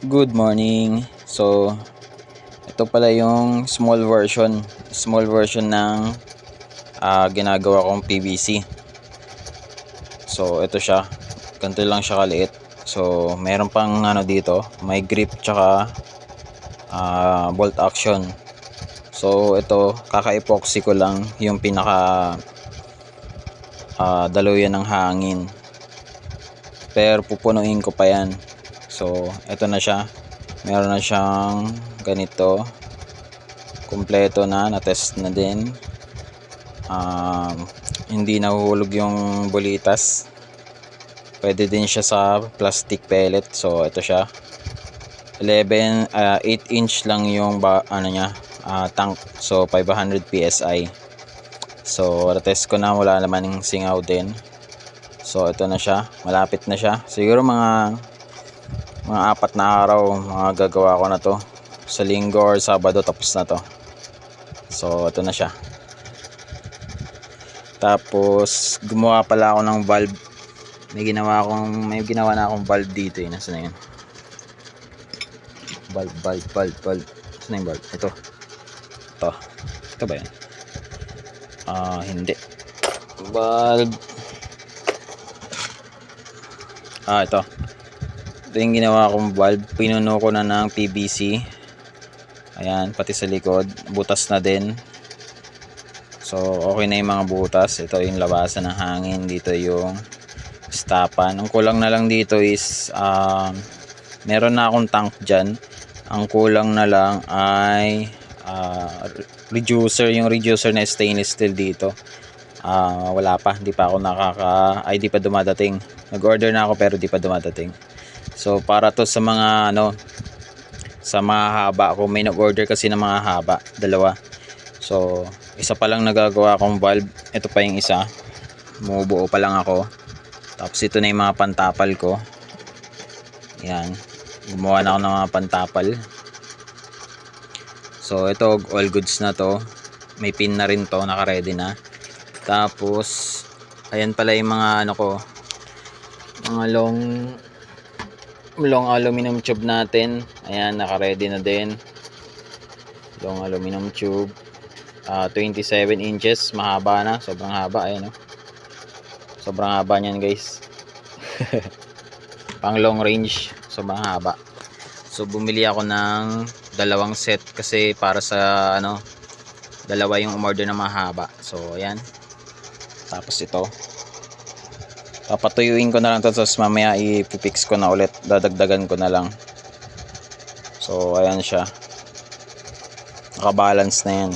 Good morning. So, ito pala yung small version ng ginagawa kong PVC. So, ito siya. Ganito lang siya kaliit. So, meron pang dito, may grip tsaka bolt action. So, ito kaka-epoxy ko lang yung pinaka daluyan ng hangin. Pero pupunuin ko pa yan. So, ito na siya. Meron na siyang ganito. Kompleto na, na-test na din. Hindi nahuhulog yung bulitas. Pwede din siya sa plastic pellet. So, ito siya. 8-inch lang yung tank. So, 500 PSI. So, na-test ko na, wala naman yung singaw din. So, ito na siya. Malapit na siya. Siguro mga 4 na araw gagawa ko na to. Sa linggo or sabado tapos na to. So ito na siya. Tapos gumawa pala ako ng valve. May ginawa na akong valve dito eh. Nasaan na yun? Valve. Nasaan na yung valve? Ito ba yun? Hindi. Valve. Ito yung ginawa kong valve. Pinuno ko na ng PVC. Ayan, pati sa likod butas na din. So okay na yung mga butas. Ito yung labasan ng hangin. Dito yung stopan. Ang kulang na lang dito is meron na akong tank dyan. Ang kulang na lang ay reducer. Yung reducer na stainless steel dito wala pa. Di pa dumadating. Nag-order na ako pero di pa dumadating. So para to sa mga sa mga haba. Kung may nag-order kasi ng mga haba, dalawa. So isa pa lang nagagawa kong valve. Ito pa yung isa. Bumubuo pa lang ako. Tapos ito na yung mga pantapal ko. Yan. Gumawa na ako ng mga pantapal. So ito all goods na to. May pin na rin to. Naka-ready na. Tapos ayan pala yung mga mga long aluminum tube natin. Ayan, naka-ready na din. Long aluminum tube. 27 inches, mahaba na, sobrang haba. Ayan, sobrang haba niyan, guys. Pang long range, sobrang haba. So bumili ako ng dalawang set kasi para sa dalawa yung umorder na mahaba. So ayan. Tapos ito. Papatuyuin ko na lang to, tapos mamaya i-fix ko na ulit. Dadagdagan ko na lang. So ayan siya. Nakabalance na yan.